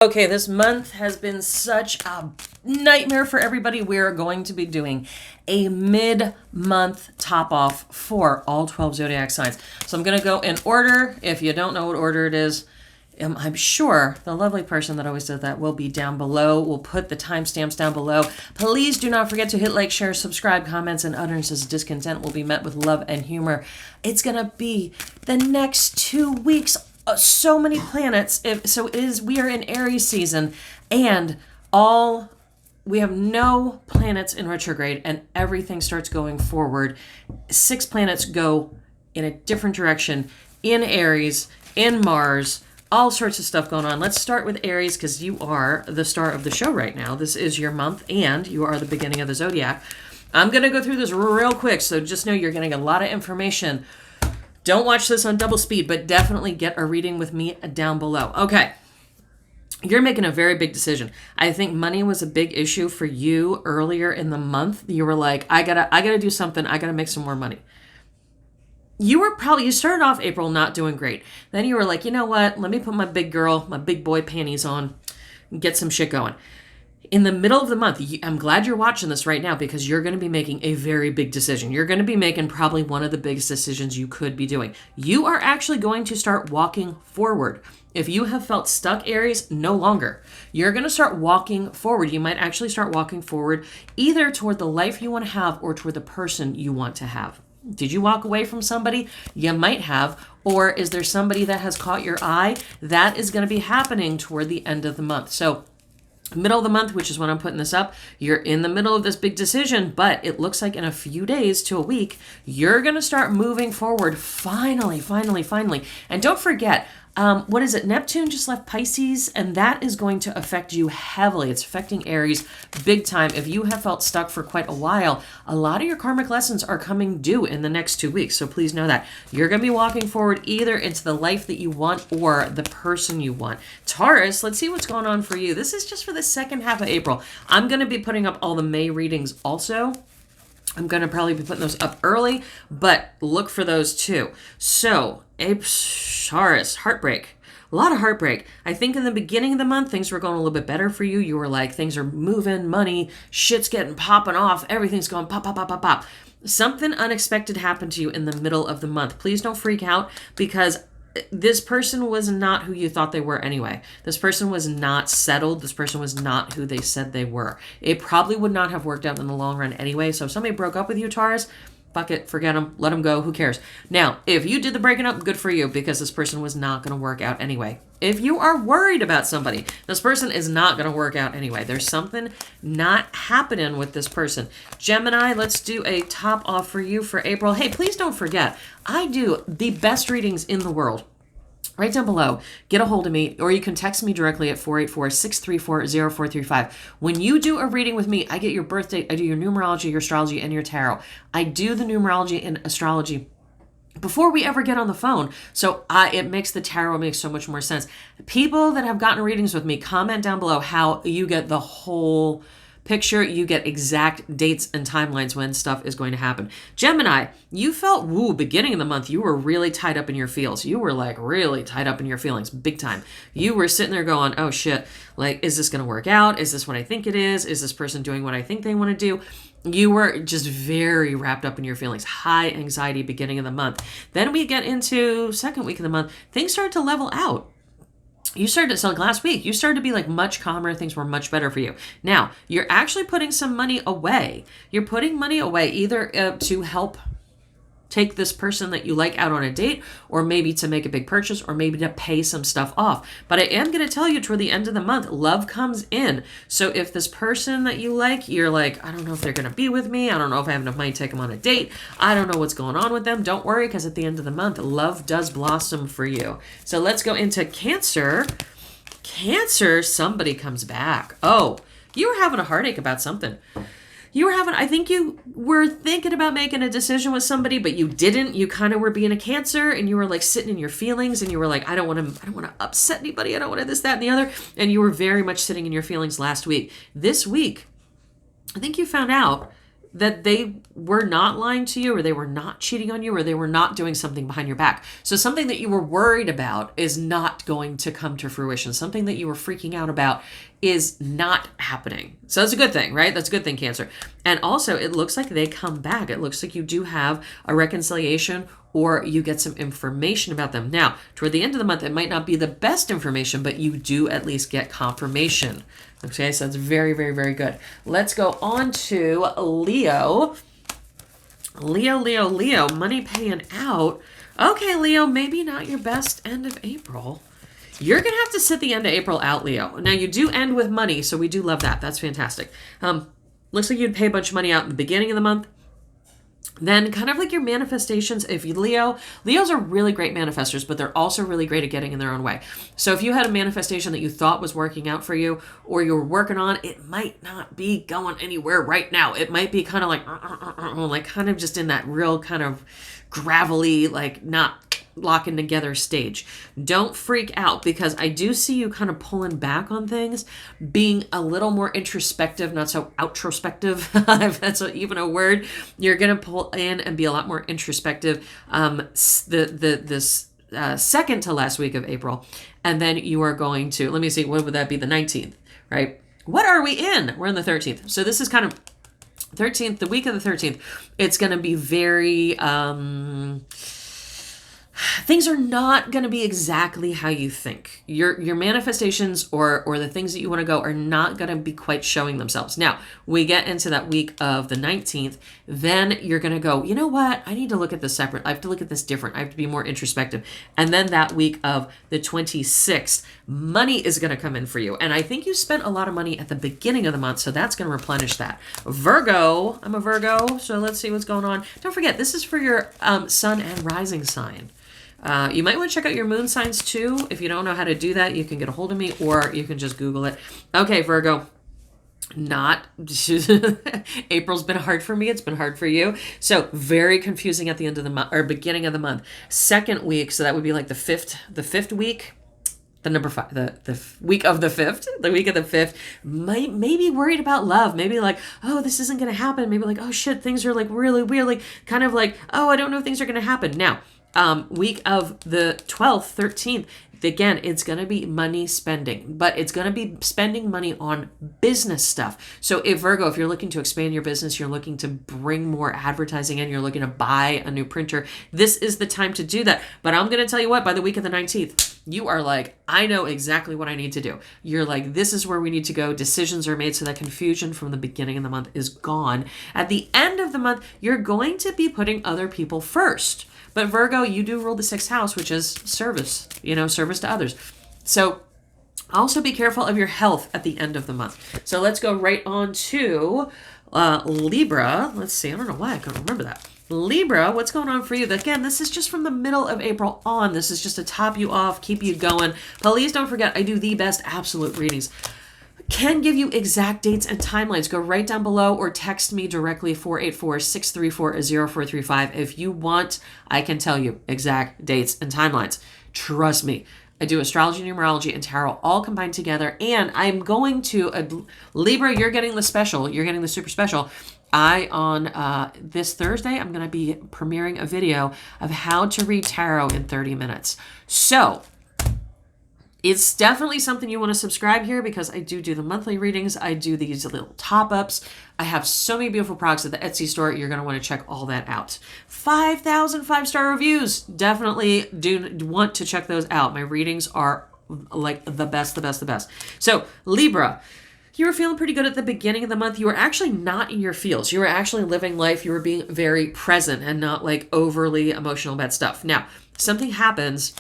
Okay, this month has been such a nightmare for everybody. We're going to be doing a mid-month top-off for all 12 zodiac signs. So I'm going to go in order. If you don't know what order it is, I'm sure the lovely person that always does that will be down below. We'll put the timestamps down below. Please do not forget to hit like, share, subscribe, comments, and utterances of discontent will be met with love and humor. It's going to be the next 2 weeks. So many planets. We are in Aries season, and we have no planets in retrograde, and everything starts going forward. 6 planets go in a different direction in Aries, in Mars, all sorts of stuff going on. Let's start with Aries because you are the star of the show right now. This is your month, and you are the beginning of the zodiac. I'm going to go through this real quick, so just know you're getting a lot of information. Don't watch this on double speed, but definitely get a reading with me down below. Okay. You're making a very big decision. I think money was a big issue for you earlier in the month. You were like, I gotta do something. I gotta make some more money. You started off April not doing great. Then you were like, you know what? Let me put my big boy panties on and get some shit going. In the middle of the month, I'm glad you're watching this right now because you're going to be making a very big decision. You're going to be making probably one of the biggest decisions you could be doing. You are actually going to start walking forward. If you have felt stuck, Aries, no longer. You're going to start walking forward. You might actually start walking forward either toward the life you want to have or toward the person you want to have. Did you walk away from somebody? You might have. Or is there somebody that has caught your eye? That is going to be happening toward the end of the month. So middle of the month, which is when I'm putting this up, you're in the middle of this big decision, but it looks like in a few days to a week, you're going to start moving forward. Finally. And don't forget, what is it? Neptune just left Pisces, and that is going to affect you heavily. It's affecting Aries big time. If you have felt stuck for quite a while, a lot of your karmic lessons are coming due in the next 2 weeks. So please know that. You're going to be walking forward either into the life that you want or the person you want. Taurus, let's see what's going on for you. This is just for the second half of April. I'm going to be putting up all the May readings also. I'm going to probably be putting those up early, but look for those too. So, Taurus, heartbreak. A lot of heartbreak. I think in the beginning of the month, things were going a little bit better for you. You were like, things are moving, money, shit's getting popping off. Everything's going pop, pop, pop, pop, pop. Something unexpected happened to you in the middle of the month. Please don't freak out because this person was not who you thought they were anyway. This person was not settled. This person was not who they said they were. It probably would not have worked out in the long run anyway. So if somebody broke up with you, Taurus, fuck it, forget them, let them go, who cares? Now, if you did the breaking up, good for you because this person was not going to work out anyway. If you are worried about somebody, this person is not going to work out anyway. There's something not happening with this person. Gemini, let's do a top off for you for April. Hey, please don't forget, I do the best readings in the world. Right down below, get a hold of me, or you can text me directly at 484-634-0435. When you do a reading with me, I get your birth date, I do your numerology, your astrology, and your tarot. I do the numerology and astrology before we ever get on the phone. So it makes the tarot make so much more sense. People that have gotten readings with me, comment down below how you get the whole picture. You get exact dates and timelines when stuff is going to happen. Gemini, you felt, beginning of the month, you were really tied up in your feels. You were like really tied up in your feelings, big time. You were sitting there going, oh shit, like, is this going to work out? Is this what I think it is? Is this person doing what I think they want to do? You were just very wrapped up in your feelings. High anxiety beginning of the month. Then we get into second week of the month. Things start to level out. You started to, like last week, you started to be like much calmer. Things were much better for you. Now, you're actually putting some money away. You're putting money away either to help take this person that you like out on a date, or maybe to make a big purchase, or maybe to pay some stuff off. But I am going to tell you toward the end of the month, love comes in. So if this person that you like, you're like, I don't know if they're going to be with me. I don't know if I have enough money to take them on a date. I don't know what's going on with them. Don't worry, because at the end of the month, love does blossom for you. So let's go into Cancer. Cancer, somebody comes back. Oh, you were having a heartache about something. I think you were thinking about making a decision with somebody, but you didn't. You kind of were being a Cancer, and you were like sitting in your feelings, and you were like, I don't want to upset anybody. I don't want to this, that, and the other. And you were very much sitting in your feelings last week. This week, I think you found out that they were not lying to you, or they were not cheating on you, or they were not doing something behind your back. So something that you were worried about is not going to come to fruition. Something that you were freaking out about is not happening. So that's a good thing, right? That's a good thing, Cancer. And also, it looks like they come back. It looks like you do have a reconciliation, or you get some information about them. Now, toward the end of the month, it might not be the best information, but you do at least get confirmation. Okay, so that's very, very, very good. Let's go on to Leo. Leo, money paying out. Okay, Leo, maybe not your best end of April. You're going to have to sit the end of April out, Leo. Now, you do end with money, so we do love that. That's fantastic. Looks like you'd pay a bunch of money out in the beginning of the month. Then kind of like your manifestations, if you Leos are really great manifestors, but they're also really great at getting in their own way. So if you had a manifestation that you thought was working out for you, or you were working on, it might not be going anywhere right now. It might be kind of like kind of just in that real kind of gravelly, like not locking together stage. Don't freak out, because I do see you kind of pulling back on things, being a little more introspective, not so outrospective, if that's even a word. You're going to pull in and be a lot more introspective this second to last week of April. And then you are going to, let me see, what would that be? The 19th, right? What are we in? We're in the 13th. So this is kind of 13th, the week of the 13th. It's going to be very, things are not going to be exactly how you think. Your manifestations or the things that you want to go are not going to be quite showing themselves. Now, we get into that week of the 19th, then you're going to go, you know what? I need to look at this separate. I have to look at this different. I have to be more introspective. And then that week of the 26th, money is going to come in for you. And I think you spent a lot of money at the beginning of the month, so that's going to replenish that. Virgo, I'm a Virgo, so let's see what's going on. Don't forget, this is for your sun and rising sign. You might want to check out your moon signs too. If you don't know how to do that, you can get a hold of me, or you can just Google it. Okay, Virgo. April's been hard for me. It's been hard for you. So very confusing at the end of the month, or beginning of the month. Second week, so that would be like the fifth week. The number 5, the week of the 5th, the week of the 5th, maybe worried about love, maybe like, oh, this isn't going to happen. Maybe like, oh shit, things are like really weird. Like kind of like, oh, I don't know if things are going to happen. Now, week of the 12th, 13th, again, it's going to be money spending, but it's going to be spending money on business stuff. So if Virgo, if you're looking to expand your business, you're looking to bring more advertising in, you're looking to buy a new printer, this is the time to do that. But I'm going to tell you what, by the week of the 19th, you are like, I know exactly what I need to do. You're like, this is where we need to go. Decisions are made, so that confusion from the beginning of the month is gone. At the end of the month, you're going to be putting other people first. But Virgo, you do rule the 6th house, which is service, service to others. So also be careful of your health at the end of the month. So let's go right on to Libra. Let's see. I don't know why I couldn't remember that. Libra, what's going on for you? Again, this is just from the middle of April on. This is just to top you off, keep you going. Please don't forget, I do the best absolute readings. Can give you exact dates and timelines. Go right down below or text me directly 484-634-0435. If you want, I can tell you exact dates and timelines. Trust me. I do astrology, numerology, and tarot all combined together. And I'm going to, Libra, you're getting the special. You're getting the super special. On this Thursday, I'm going to be premiering a video of how to read tarot in 30 minutes. So it's definitely something you want to subscribe here, because I do the monthly readings. I do these little top-ups. I have so many beautiful products at the Etsy store. You're going to want to check all that out. 5,000 5-star reviews. Definitely do want to check those out. My readings are like the best. So Libra, you were feeling pretty good at the beginning of the month. You were actually not in your feels. You were actually living life. You were being very present and not like overly emotional about stuff. Now, something happens.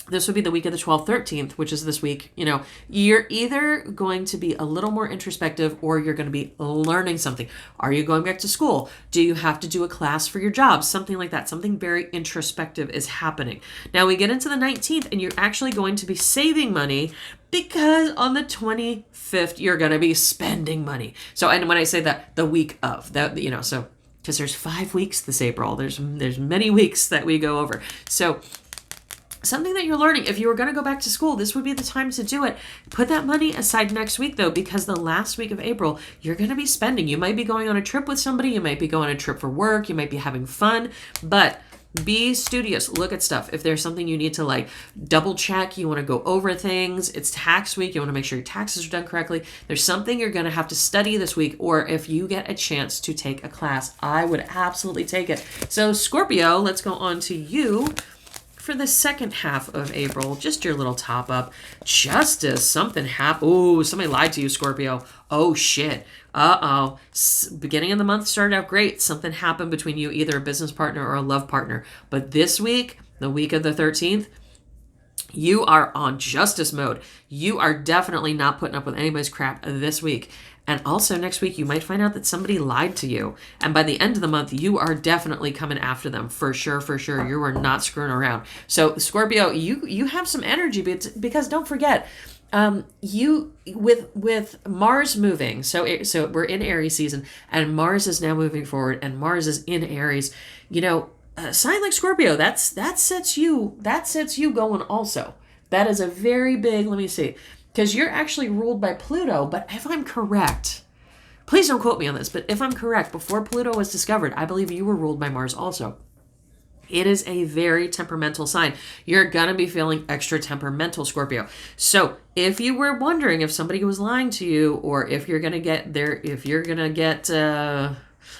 This would be the week of the 12th, 13th, which is this week. You're either going to be a little more introspective, or you're going to be learning something. Are you going back to school? Do you have to do a class for your job? Something like that. Something very introspective is happening. Now we get into the 19th, and you're actually going to be saving money, because on the 25th, you're going to be spending money. So, and when I say that, the week of that, so because there's 5 weeks this April, there's many weeks that we go over. So something that you're learning. If you were going to go back to school, this would be the time to do it. Put that money aside next week, though, because the last week of April, you're going to be spending. You might be going on a trip with somebody. You might be going on a trip for work. You might be having fun, but be studious. Look at stuff. If there's something you need to like double check, you want to go over things. It's tax week. You want to make sure your taxes are done correctly. There's something you're going to have to study this week, or if you get a chance to take a class, I would absolutely take it. So Scorpio, let's go on to you. For the second half of April, just your little top up. Justice, something happened. Oh, somebody lied to you, Scorpio. Oh, shit. Uh-oh. Beginning of the month started out great. Something happened between you, either a business partner or a love partner. But this week, the week of the 13th, you are on justice mode. You are definitely not putting up with anybody's crap this week. And also next week, you might find out that somebody lied to you. And by the end of the month, you are definitely coming after them. For sure, for sure. You are not screwing around. So Scorpio, you have some energy because don't forget, you with Mars moving. So we're in Aries season and Mars is now moving forward and Mars is in Aries. You know, a sign like Scorpio, that sets you going also. That is a very big, let me see. Because you're actually ruled by Pluto, but if I'm correct, please don't quote me on this, but if I'm correct, before Pluto was discovered, I believe you were ruled by Mars also. It is a very temperamental sign. You're going to be feeling extra temperamental, Scorpio. So if you were wondering if somebody was lying to you, or if you're going to get I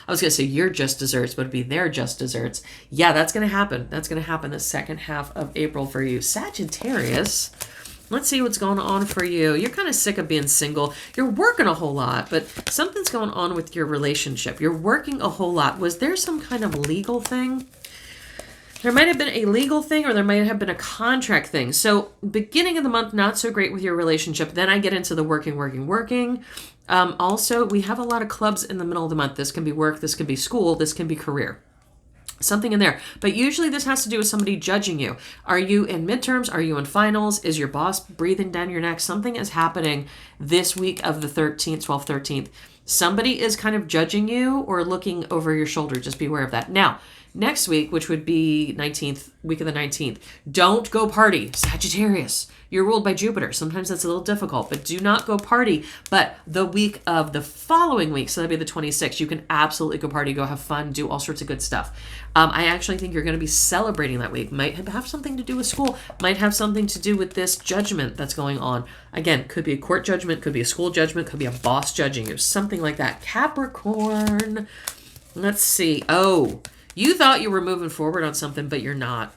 was going to say your just desserts, but it'd be their just desserts. Yeah, that's going to happen. That's going to happen the second half of April for you. Sagittarius. Let's see what's going on for you. You're kind of sick of being single. You're working a whole lot, but something's going on with your relationship. You're working a whole lot. Was there some kind of legal thing? There might have been a legal thing, or there might have been a contract thing. So beginning of the month, not so great with your relationship. Then I get into the working. Also, we have a lot of clubs in the middle of the month. This can be work. This can be school. This can be career. Something in there. But usually this has to do with somebody judging you. Are you in midterms? Are you in finals? Is your boss breathing down your neck? Something is happening this week of the 13th, 12th, 13th. Somebody is kind of judging you or looking over your shoulder. Just be aware of that. Now, next week, which would be 19th, week of the 19th, don't go party. Sagittarius, you're ruled by Jupiter. Sometimes that's a little difficult, but do not go party. But the week of the following week, so that'd be the 26th, you can absolutely go party, go have fun, do all sorts of good stuff. I actually think you're going to be celebrating that week. Might have something to do with school, might have something to do with this judgment that's going on. Again, could be a court judgment, could be a school judgment, could be a boss judging you, something like that. Capricorn, let's see. Oh, you thought you were moving forward on something, but you're not.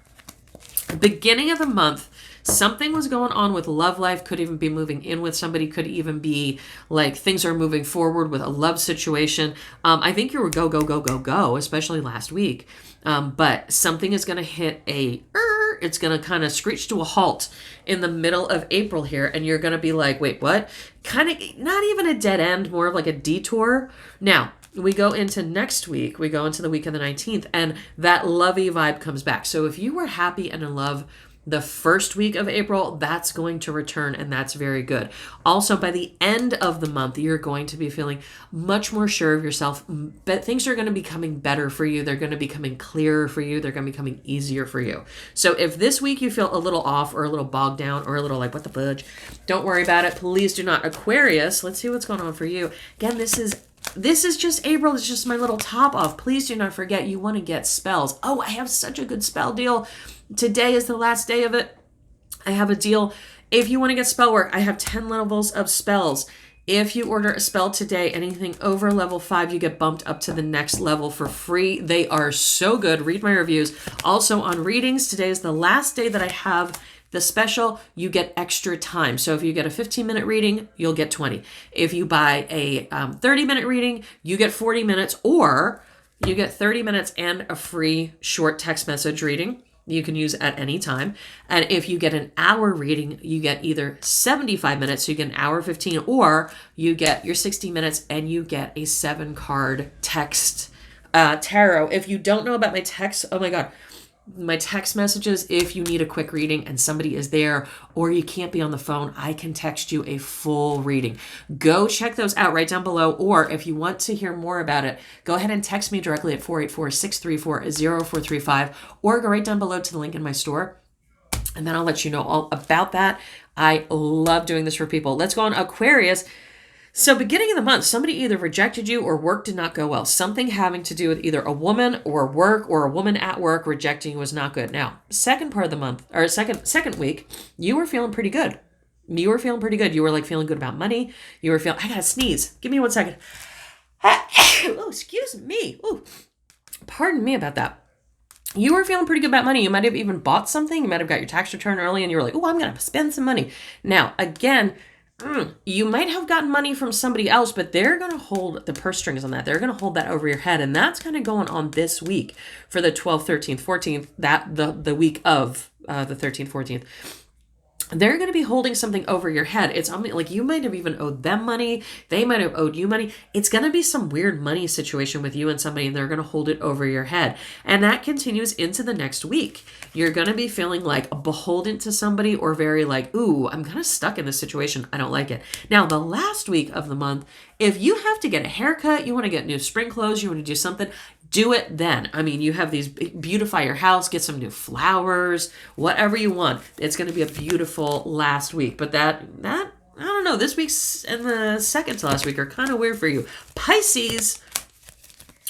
Beginning of the month, something was going on with love life. Could even be moving in with somebody. Could even be like things are moving forward with a love situation. I think you were go, especially last week. But something is going to hit it's going to kind of screech to a halt in the middle of April here. And you're going to be like, wait, what? Kind of not even a dead end, more of like a detour. Now, we go into next week. We go into the week of the 19th, and that lovey vibe comes back. So if you were happy and in love the first week of April, that's going to return, and that's very good. Also, by the end of the month, you're going to be feeling much more sure of yourself, but things are going to be coming better for you. They're going to be coming clearer for you. They're going to be coming easier for you. So if this week you feel a little off or a little bogged down or a little like, what the fudge, don't worry about it. Please do not. Aquarius, let's see what's going on for you. Again, this is just April. It's just my little top off. Please do not forget you want to get spells. Oh, I have such a good spell deal. Today is the last day of it. I have a deal. If you want to get Spellwork, I have 10 levels of spells. If you order a spell today, anything over level 5, you get bumped up to the next level for free. They are so good. Read my reviews. Also on readings, today is the last day that I have the special. You get extra time. So if you get a 15-minute reading, you'll get 20. If you buy a 30-minute reading, you get 40 minutes, or you get 30 minutes and a free short text message reading you can use at any time. And if you get an hour reading, you get either 75 minutes, so you get an hour 15, or you get your 60 minutes and you get a 7-card text tarot. If you don't know about my text, oh my God, my text messages, if you need a quick reading and somebody is there or you can't be on the phone, I can text you a full reading. Go check those out right down below. Or if you want to hear more about it, go ahead and text me directly at 484-634-0435, or go right down below to the link in my store. And then I'll let you know all about that. I love doing this for people. Let's go on Aquarius. So beginning of the month, somebody either rejected you or work did not go well. Something having to do with either a woman or work, or a woman at work rejecting you was not good. Now, second part of the month, or second week, you were feeling pretty good. You were feeling pretty good. You were like feeling good about money. You were feeling, I gotta sneeze. Give me 1 second. Oh, excuse me. Oh, pardon me about that. You were feeling pretty good about money. You might have even bought something. You might have got your tax return early and you were like, oh, I'm going to spend some money. Now, again, you might have gotten money from somebody else, but they're going to hold the purse strings on that. They're going to hold that over your head. And that's kind of going on this week for the 12th, 13th, 14th, that the week of the 13th, 14th. They're going to be holding something over your head. It's like you might have even owed them money. They might have owed you money. It's going to be some weird money situation with you and somebody, and they're going to hold it over your head. And that continues into the next week. You're going to be feeling like beholden to somebody, or very like, ooh, I'm kind of stuck in this situation. I don't like it. Now, the last week of the month, if you have to get a haircut, you want to get new spring clothes, you want to do something, do it then. I mean, you have these, beautify your house, get some new flowers, whatever you want. It's going to be a beautiful last week. But that I don't know, this week's and the second to last week are kind of weird for you. Pisces.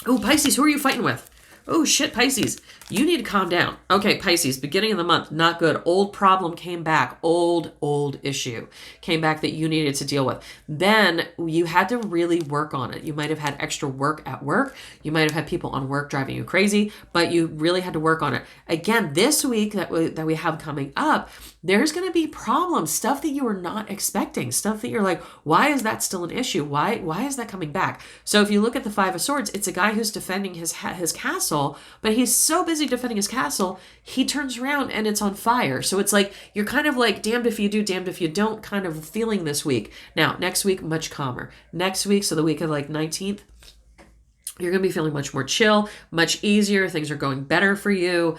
Oh, Pisces, who are you fighting with? Oh, shit, Pisces. You need to calm down. Okay, Pisces, beginning of the month, not good. Old problem came back. Old issue came back that you needed to deal with. Then you had to really work on it. You might have had extra work at work. You might have had people on work driving you crazy, but you really had to work on it. Again, this week that we have coming up, there's going to be problems, stuff that you were not expecting, stuff that you're like, why is that still an issue? Why is that coming back? So if you look at the Five of Swords, it's a guy who's defending his castle, but he's so busy defending his castle, he turns around and it's on fire. So it's like, you're kind of like damned if you do, damned if you don't kind of feeling this week. Now, next week, much calmer. Next week, so the week of like 19th, you're going to be feeling much more chill, much easier. Things are going better for you.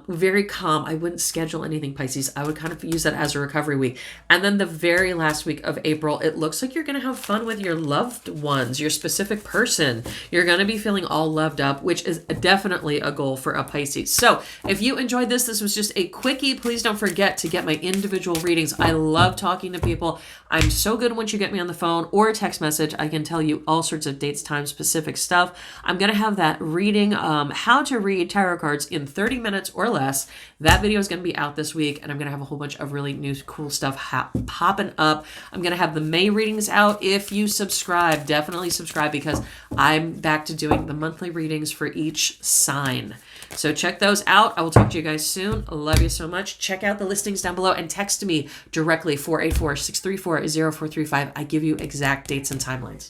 Very calm. I wouldn't schedule anything, Pisces. I would kind of use that as a recovery week. And then the very last week of April, it looks like you're going to have fun with your loved ones, your specific person. You're going to be feeling all loved up, which is definitely a goal for a Pisces. So if you enjoyed this was just a quickie. Please don't forget to get my individual readings. I love talking to people. I'm so good once you get me on the phone or a text message. I can tell you all sorts of dates, times, specific stuff. I'm going to have that reading, how to read tarot cards in 30 minutes or less. That video is going to be out this week, and I'm going to have a whole bunch of really new cool stuff popping up. I'm going to have the May readings out. If you subscribe, definitely subscribe, because I'm back to doing the monthly readings for each sign. So check those out. I will talk to you guys soon. I love you so much. Check out the listings down below and text me directly, 484-634-0435. I give you exact dates and timelines.